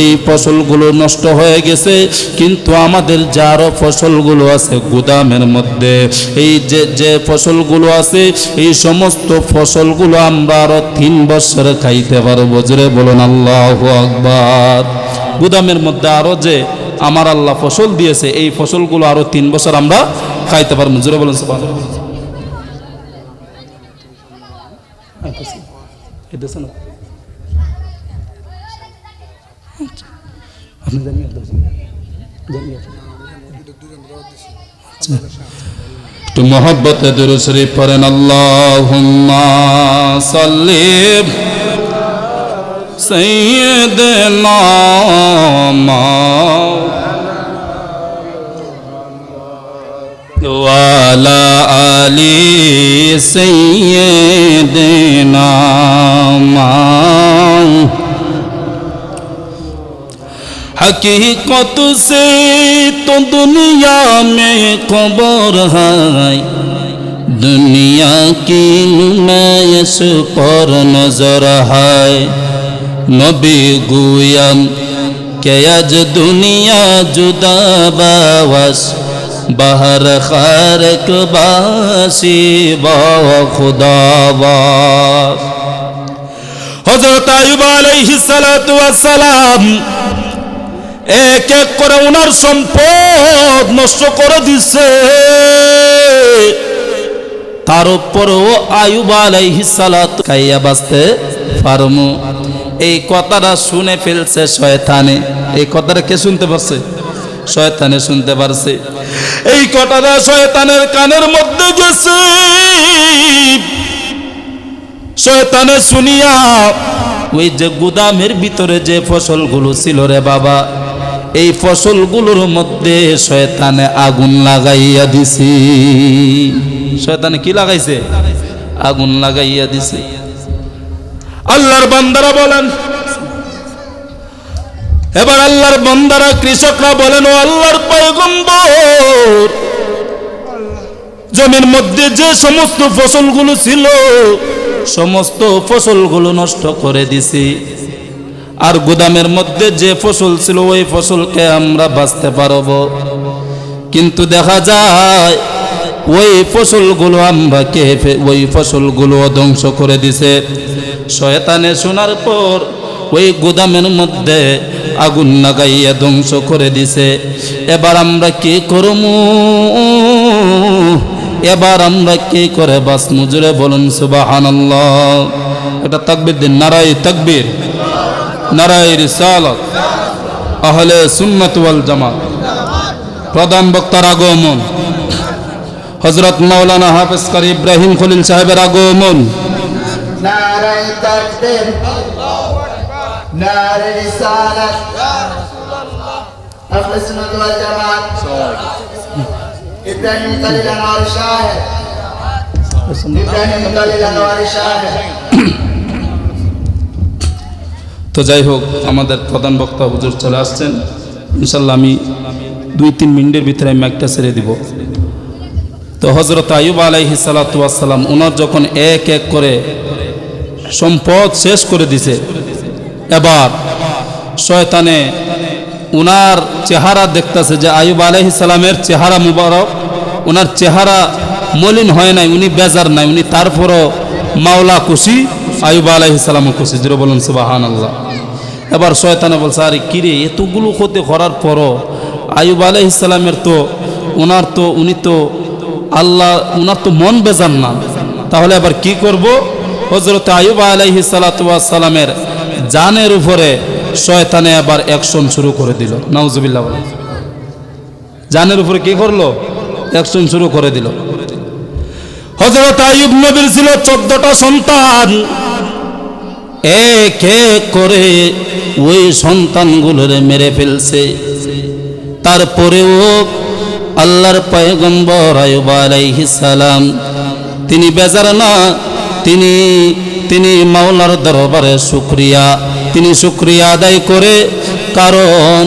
Speaker 1: এই ফসলগুলো নষ্ট হয়ে গেছে, কিন্তু আমাদের যে আরো ফসলগুলো আছে গুদামের মধ্যে, এই যে ফসলগুলো আছে এই সমস্ত ফসলগুলো আমরা আরো 3 বছর খাইতে পারবো। জোরে বলুন আল্লাহু আকবার। গুদামের মধ্যে আরো যে আমার আল্লাহ ফসল দিয়েছে, এই ফসলগুলো আরো 3 বছর আমরা খাইতে পারবো। জোরে বলুন সুবহানাল্লাহ। একটু মোহব্বতে দুরূদ শরীফ পড়েন। আল্লাহুম্মা সাল্লি সাইয়্যিদিনা ওয়ালা আলি সাইয়্যিদিনা हकीकत से तो दुनिया में खबर है, दुनिया की नुमाइश पर नजर है। नबी गुयम के आज दुनिया जुदा बावस, बहर खारक बासी बा खुदावास। हजरत आयुब आलैहिस सालातु वास सालाम এক এক করে ওনার সম্পদ নষ্ট করে দিছে। তার উপরও আইয়ুব আলাইহিস সালাত খাইয়া বাঁচতে পারমু, এই কথাটা শুনে ফেলছে শয়তানে। এই কথাটা কে শুনতে পারছে? শয়তানে শুনতে পারছে। এই কথাটা শয়তানের কানের মধ্যে গেছে। শয়তানে শুনিয়া ওই যে গুদামের ভিতরে যে ফসলগুলো ছিল রে বাবা, এই ফসলগুলোর মধ্যে শয়তানে আগুন লাগাইয়া দিছে। শয়তানে কি লাগাইছে? আগুন লাগাইয়া দিছে। আল্লাহর বান্দারা বলেন, এবার আল্লাহর বান্দারা কৃষকরা বলেন, ও আল্লাহর পয়গম্বর, জমির মধ্যে যে সমস্ত ফসলগুলো ছিল সমস্ত ফসলগুলো নষ্ট করে দিছি, আর গুদামের মধ্যে যে ফসল ছিল ওই ফসলকে আমরা বাঁচতে পারবো, কিন্তু দেখা যায় ওই ফসলগুলো আমরা ওই ফসলগুলো ধ্বংস করে দিছে। শয়তানে শোনার পর ওই গুদামের মধ্যে আগুন লাগাইয়া ধ্বংস করে দিছে। এবার আমরা কি করমু? এবার আমরা কি করে বাঁচমু? জোরে বলুন সুবহানাল্লাহ। এটা তাকবীর দিন, নারায়ে তাকবীর, নারায়ে রিসালাত, আহলে সুন্নাত ওয়াল জামাত। প্রধান বক্তার আগমন, হযরত মাওলানা হাফেজ কারি ইব্রাহিম খলিল সাহেবের আগমন।
Speaker 2: নারায়ে তাকবীর, নারায়ে রিসালাত, আহলে সুন্নাত ওয়াল জামাত। ইব্রাহিম খলিল আনোয়ার সাহেব, ইব্রাহিম খলিল আনোয়ার সাহেব।
Speaker 1: তো যাই হোক, আমাদের প্রধান বক্তা হুজুর চলে আসছেন। ইনশাল্লাহ আমি 2-3 মিনিটের ভিতরে আমি একটা ছেড়ে দিব। তো হযরত আইয়ুব আলাইহিস সালাতু ওয়াস সালাম ওনার যখন এক এক করে সম্পদ শেষ করে দিছে, এবার শয়তানে ওনার চেহারা দেখতেছে যে আইয়ুব আলাইহিস সালামের চেহারা মুবারক, ওনার চেহারা মলিন হয় নাই, উনি বেজার নাই, উনি তারপরও মাওলা খুশি, আইয়ুব আলাইহিস সালামও খুশি। জোরে বলুন সুবহানাল্লাহ। এবার শয়তানে বলছে, আরে কিরে, এতগুলো ক্ষতি করার পরও আইয়ুব আলাইহিস সালামের তো উনি তো আল্লাহ, ওনার তো মন বেজার না, তাহলে আবার কি করব? হযরত আইয়ুব আলাইহিস সালাতু ওয়াস সালামের জানের উপরে শয়তানে আবার অ্যাকশন শুরু করে দিল। নাউজুবিল্লাহ। জানের উপরে কি করলো? অ্যাকশন শুরু করে দিল। হযরত আইয়ুব নবীর ছিল 14টা সন্তান। এক এক করে ওই সন্তানগুলোরে মেরে ফেলছে। তারপরেও আল্লাহর পয়গম্বর আইয়ুব আলাইহিস সালাম তিনি বেজার না, তিনি মাওলার দরবারে তিনি শুকরিয়া আদায় করে, কারণ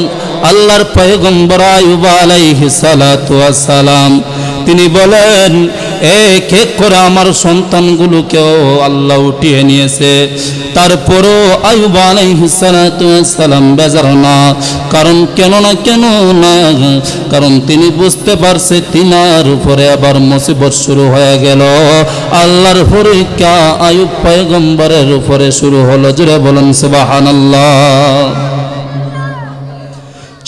Speaker 1: আল্লাহর পয়গম্বর আইয়ুব আলাইহিস সালাতু ওয়াস সালাম তিনি বলেন, এক এক করে আমার সন্তানগুলোকেও আল্লাহ উঠিয়ে নিয়েছে, তারপরও আইয়ুব আলাইহিস সালাতু ওয়াস সালাম বেজার না। কারণ কেন না, কারণ তিনি বুঝতে পারছে তিনার উপরে আবার মুসিবত শুরু হয়ে গেল। আল্লাহর পরীক্ষা আইয়ুব পয়গম্বরের উপরে শুরু হলো। জোরে বলুন সুবহানাল্লাহ।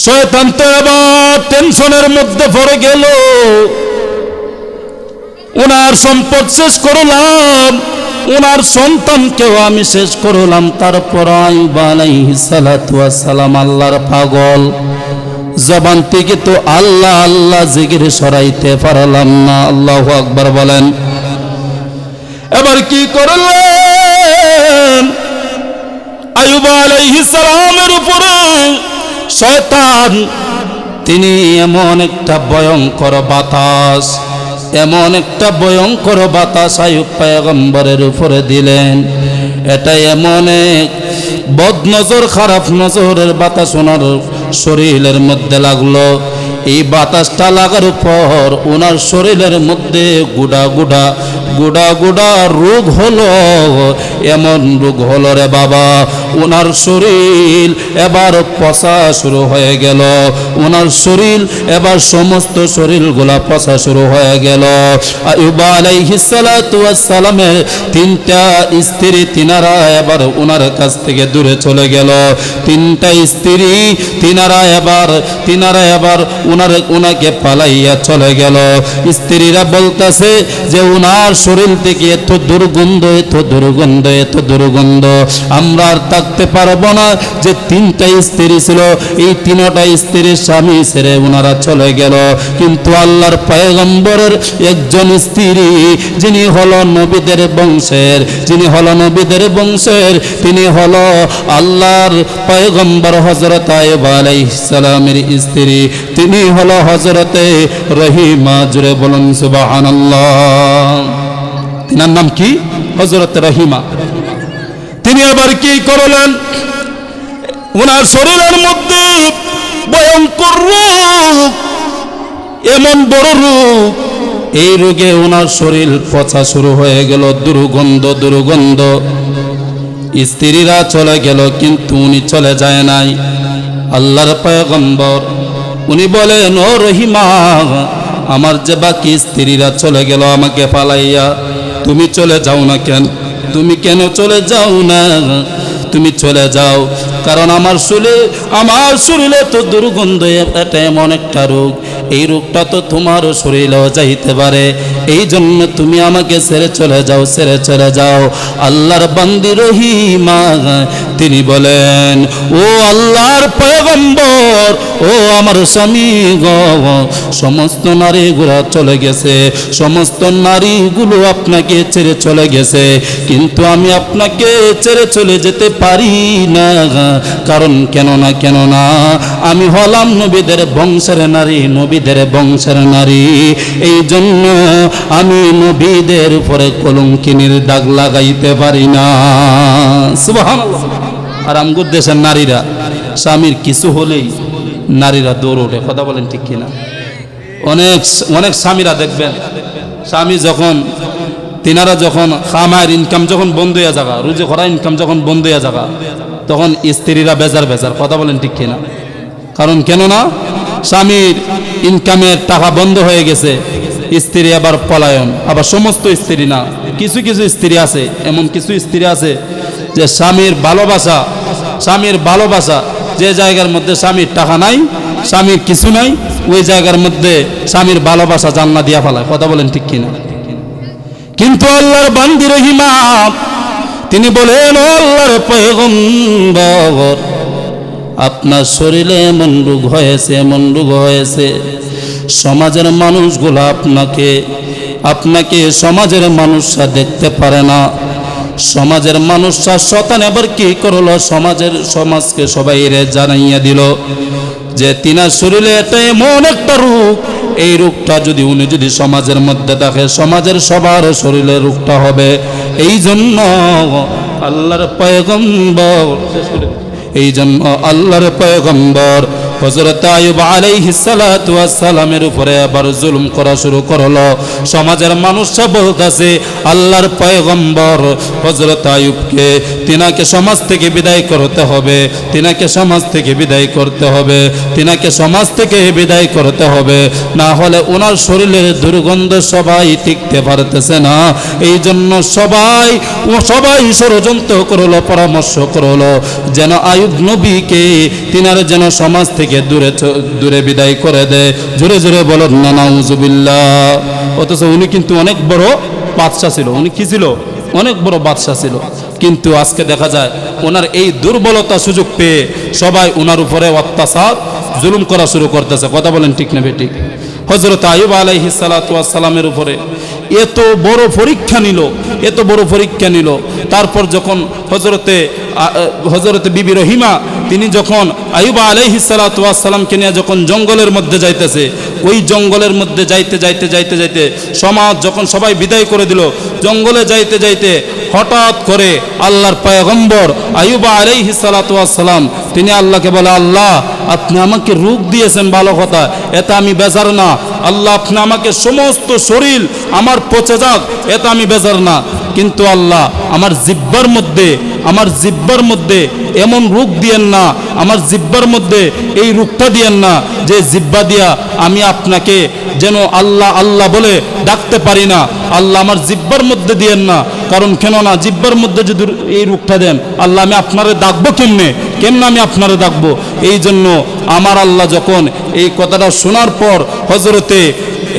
Speaker 1: শয়তান তো এবার টেনশনের মধ্যে পড়ে গেল, ওনার সম্পদ শেষ করলাম, ওনার সন্তানকেও আমি শেষ করলাম, তারপর আইয়ুব আলাইহিস সালাতু ওয়াস সালাম আল্লাহর পাগল, জবান থেকে তো আল্লাহ আল্লাহ জিকির সরাইতে পারলাম না। আল্লাহু আকবার বলেন। এবার কি করলেন? আইয়ুব আলাইহিস সালামের উপরে শয়তান তিনি এমন একটা ভয়ঙ্কর বাতাস আইয়ুব পয়গম্বরের উপরে দিলেন। এটা এমন এক বদনজর, খারাপ নজরের বাতাস ওনার শরীরের মধ্যে লাগলো। এই বাতাসটা লাগার পর ওনার শরীরের মধ্যে গুড়া গুড়া রোগ হলো। এমন রোগ হলো রে বাবা, ওনার শরীর এবার পচা শুরু হয়ে গেল। ওনার শরীর এবার সমস্ত শরীরগুলা পচা শুরু হয়ে গেল। আইয়ুব আলাইহিস সালাতু ওয়াস সালামের 3টা স্ত্রী তিনারা এবার ওনার কাছ থেকে দূরে চলে গেল। 3টা স্ত্রী তিনারা এবার ওনাকে পালাইয়া চলে গেল। স্ত্রীরা বলতেছে যে ওনার শরীর থেকে এত দুর্গন্ধ, আমরা আর থাকতে পারবো না। যে 3টা স্ত্রী ছিল, এই 3টা স্ত্রীর স্বামী ছেড়ে ওনারা চলে গেল। কিন্তু আল্লাহর পয়গম্বরের একজন স্ত্রী, যিনি হলো নবীদের বংশের, তিনি হলো আল্লাহর পয়গম্বর হযরত আইয়ুব আলাইহিস সালামের স্ত্রী, তিনি হলো হযরতে রহিমা। জোরে বলুন সুবহানাল্লাহ। তিনার নাম কি? হযরতে রহিমা। তিনি আবার কি করলেন? ওনার শরীরের মধ্যে ভয়ঙ্কর রোগ, এমন বড় রোগ, এই রোগে ওনার শরীর পচা শুরু হয়ে গেল, দুর্গন্ধ। স্ত্রীরা চলে গেল, কিন্তু উনি চলে যায় নাই। আল্লাহর পয়গম্বর উনি বলেন, ও রহিমা, আমার যে বাকি স্ত্রীরা চলে গেল আমাকে পালাইয়া, তুমি চলে যাও না কেন? তুমি কেন চলে যাও না? তুমি চলে যাও, কারণ আমার শরীরে তো দুর্গন্ধ, এটা এমন একটা রোগ, এই রোগটা তো তোমারও শরীরেও যাইতে পারে, এই জন্য তুমি আমাকে ছেড়ে চলে যাও। আল্লাহর বান্দি রহিমা তিনি বলেন, ও আল্লাহর পয়গম্বর, ও আমার স্বামী গো, সমস্ত নারীগুলো চলে গেছে, সমস্ত নারীগুলো আপনাকে ছেড়ে চলে গেছে, কিন্তু আমি আপনাকে ছেড়ে চলে যেতে পারি না। কারণ কেন না আমি হলাম নবীদের বংশের নারী, এই জন্য আমি নবীদের উপরে কলঙ্কিনীর দাগ লাগাইতে পারি না। সুবহানাল্লাহ। আর আমগুর দেশের নারীরা স্বামীর কিছু হলেই নারীরা দৌড় ওঠে, কথা বলেন ঠিক কিনা? অনেক স্বামীরা দেখবেন, স্বামী তিনারা যখন খামায়ের ইনকাম যখন বন্ধ হয়ে যাগা, রুজি করা ইনকাম যখন বন্ধ হয়ে যাগা, তখন স্ত্রীরা বেজার, কথা বলেন ঠিক কিনা? কারণ কেননা স্বামীর ইনকামের টাকা বন্ধ হয়ে গেছে, স্ত্রী আবার পলায়ন। আবার সমস্ত স্ত্রী না, কিছু স্ত্রী আছে, এমন কিছু স্ত্রী আছে যে স্বামীর ভালোবাসা যে জায়গার মধ্যে স্বামীর টাকা নাই, স্বামীর কিছু নাই, ওই জায়গার মধ্যে স্বামীর ভালোবাসা জান্নাত দিয়া ফেলায়, কথা বলেন ঠিক কিনা? কিন্তু আল্লাহর বান্দি রহিমা তিনি বলেন, ও আল্লাহর পয়গম্বর, আপনার শরীরে এমন রোগ হয়েছে, সমাজের মানুষগুলো আপনাকে সমাজের মানুষরা দেখতে পারে না। সমাজের মানুষরা শয়তান এবার কি করলো, সমাজকে সবাই জানাইয়া দিল যে তিনার শরীরে এটা এমন একটা রোগ, এই রোগটা উনি যদি সমাজের মধ্যে থাকে, সমাজের সবার শরীরে রোগটা হবে। এই জন্য আল্লাহর পয়গম্বর হযরত আইয়ুব আলাইহিস সালাতু ওয়াস সালামের উপরে আবার জুলুম করা শুরু করলো। সমাজের মানুষরা বলতেছে, আল্লাহর পয়গম্বর হযরত আইয়ুবকে তিনাকে সমাজ থেকে বিদায় করতে হবে, তিনাকে সমাজ থেকে বিদায় করতে হবে, না হলে ওনার শরীরের দুর্গন্ধ সবাই টিকতে পারতেছে না। এই জন্য সবাই ষড়যন্ত্র করলো, পরামর্শ করলো যেন আইয়ুব নবীকে তিনার যেন সমাজ থেকে দূরে বিদায় করে দেয়। জোরে জোরে বলো না নাউজুবিল্লাহ। অথচ উনি কিন্তু অনেক বড় বাদশা ছিল, উনি কি ছিল? অনেক বড় বাদশা ছিল। কিন্তু আজকে দেখা যায় ওনার এই দুর্বলতা সুযোগ পেয়ে সবাই ওনার উপরে অত্যাচার জুলুম করা শুরু করতেছে, কথা বলেন ঠিক না বেঠিক? হযরত আইয়ুব আলাইহিস সালাতু ওয়াস সালামের উপরে এত বড় পরীক্ষা নিল। তারপর যখন হযরতে বিবি রহিমা তিনি যখন আইয়ুব আলাইহিস সালাতু ওয়াস সালামকে নিয়ে যখন জঙ্গলের মধ্যে যাইতেছে, ওই জঙ্গলের মধ্যে যাইতে সমাজ যখন সবাই বিদায় করে দিল, জঙ্গলে যাইতে হঠাৎ করে আল্লাহর পয়গম্বর আইয়ুব আলাইহিস সালাতু ওয়াস সালাম তিনি আল্লাহকে বলে, আল্লাহ আপনি আমাকে রোগ দিয়েছেন, ভালো কথা, এটা আমি বেজার না। আল্লাহ আপনি আমাকে সমস্ত শরীর আমার পচে যাক, এটা আমি বেজার না, কিন্তু আল্লাহ আমার জিহ্বার মধ্যে এমন রোগ দিয়েন না, আমার জিহ্বার মধ্যে এই রোগটা দিয়েন না যে জিহ্বা দিয়া আমি আপনাকে যেন আল্লাহ আল্লাহ বলে ডাকতে পারি না। আল্লাহ আমার জিহ্বার মধ্যে দিয়েন না, কারণ কেননা জিহ্বার মধ্যে যদি এই রোগটা দেন, আল্লাহ আমি আপনারে ডাকবো কেমনে আমি আপনারে ডাকবো? এই জন্য আমার আল্লাহ যখন এই কথাটা শোনার পর, হযরতে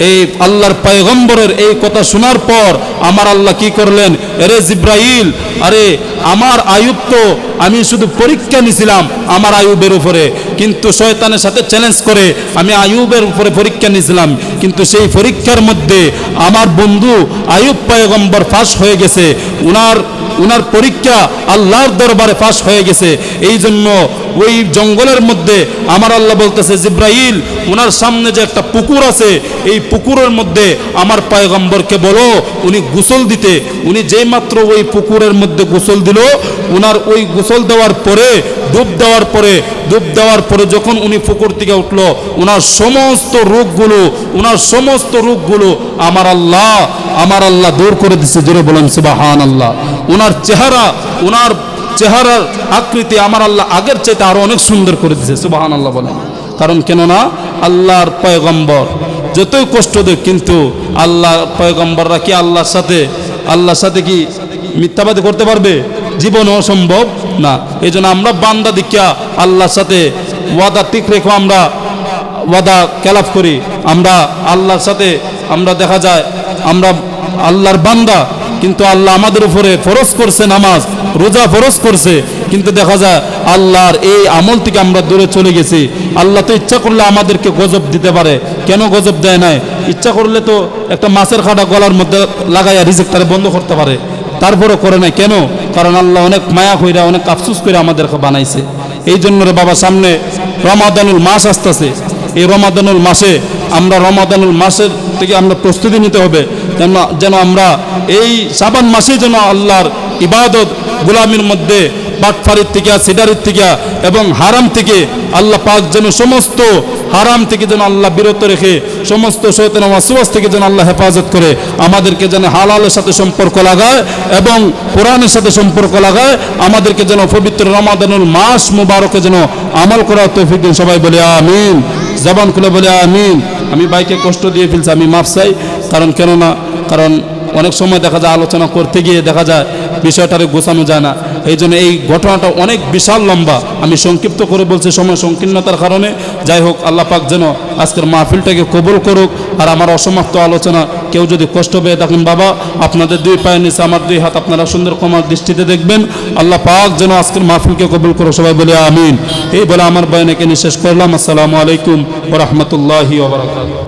Speaker 1: এই আল্লাহর পয়গম্বরের এই কথা শোনার পর আমার আল্লাহ কি করলেন, আরে জিব্রাইল, আরে আমার আইয়ুব তো আমি শুধু পরীক্ষা নিছিলাম আমার আইয়ুবের উপরে, কিন্তু শয়তানের সাথে চ্যালেঞ্জ করে আমি আইয়ুবের উপরে পরীক্ষা নিছিলাম, কিন্তু সেই পরীক্ষার মধ্যে আমার বন্ধু আইয়ুব পয়গম্বর ফাঁস হয়ে গেছে, উনার পরীক্ষা আল্লাহর দরবারে ফাঁস হয়ে গেছে। এই জন্য ওই জঙ্গলের মধ্যে আমার আল্লাহ বলতেছে, জিব্রাইল ওনার সামনে যে একটা পুকুর আছে, এই পুকুরের মধ্যে আমার পয়গম্বরকে বলো উনি গোসল দিতে। উনি যেই মাত্র ওই পুকুরের মধ্যে গোসল দিল, ওনার ওই গোসল দেওয়ার পরে ডুব দেওয়ার পরে যখন উনি পুকুর থেকে উঠলো, ওনার সমস্ত রোগগুলো আমার আল্লাহ দূর করে দিচ্ছে। জোরে বলেন সুবহানাল্লাহ। ওনার চেহারার আকৃতি আমার আল্লাহ আগের চাইতে আরো অনেক সুন্দর করে দিচ্ছে, সুবহানাল্লাহ বলেন। কারণ কেননা আল্লাহর পয়গম্বর যতই কষ্ট দেয়, কিন্তু আল্লাহর পয়গম্বররা কি আল্লাহর সাথে কি মিথ্যাবাদী করতে পারবে? জীবন অসম্ভব। না। এই জন্য আমরা বান্দা দীক্ষা আল্লাহর সাথে ওয়াদা ঠিক রেখো, আমরা ওয়াদা খেলাফ করি, আমরা আল্লাহর সাথে আমরা দেখা যায় আমরা আল্লাহর বান্দা, কিন্তু আল্লাহ আমাদের উপরে ফরজ করছে নামাজ রোজা ফরজ করছে, কিন্তু দেখা যায় আল্লাহর এই আমল থেকে আমরা দূরে চলে গেছি। আল্লাহ তো ইচ্ছা করলে আমাদেরকে গজব দিতে পারে, কেন গজব দেয় নাই? ইচ্ছা করলে তো একটা মাছের কাঁটা গলার মধ্যে লাগাইয়া রিজেক্টরে বন্ধ করতে পারে, তারপরও করে নাই কেন? কারণ আল্লাহ অনেক মায়া কইরা অনেক আফসোস করে আমাদেরকে বানাইছে। এই জন্য রে বাবা, সামনে রমাদানুল মাস আসতেছে, এই রমাদানুল মাসে আমরা রমাদানুল মাসের থেকে আমরা প্রস্তুতি নিতে হবে, যেন আমরা এই শাবান মাসে যেন আল্লাহর ইবাদত গোলামির মধ্যে বাটফারির থেকে সিডারির থেকে এবং হারাম থেকে আল্লাহ পাক যেন সমস্ত হারাম থেকে যেন আল্লাহ বিরত রেখে সমস্ত শয়তান ওয়াসওয়াস থেকে যেন আল্লাহ হেফাজত করে আমাদেরকে যেন হালালের সাথে সম্পর্ক লাগায় এবং কোরআনের সাথে সম্পর্ক লাগায়, আমাদেরকে যেন পবিত্র রমাদানুল মাস মুবারকে যেন আমল করার তৌফিক দিন। সবাই বলে আমিন, জবান খুলে বলে আমিন। আমি বাইকে কষ্ট দিয়ে ফেলছি, আমি মাফ চাই। কারণ অনেক সময় দেখা যায় আলোচনা করতে গিয়ে দেখা যায় বিষয়টারে গোছানো যায় না। এই জন্য এই ঘটনাটা অনেক বিশাল লম্বা, আমি সংক্ষিপ্ত করে বলছি সময় সংকীর্ণতার কারণে। যাই হোক, আল্লাহ পাক যেন আজকের মাহফিলটাকে কবুল করুক। আর আমার অসমাপ্ত আলোচনা কেউ যদি কষ্ট পেয়ে থাকেন, বাবা আপনাদের দুই পায়ের নিচে আমার দুই হাত, আপনারা সুন্দর ক্ষমার দৃষ্টিতে দেখবেন। আল্লাহ পাক যেন আজকের মাহফিলকে কবুল করো। সবাই বলে আমিন। এই বলে আমার বয়ানকে নিঃশেষ করলাম। আসসালামু আলাইকুম ওয়া রাহমাতুল্লাহি ওয়া বারাকাতুহু।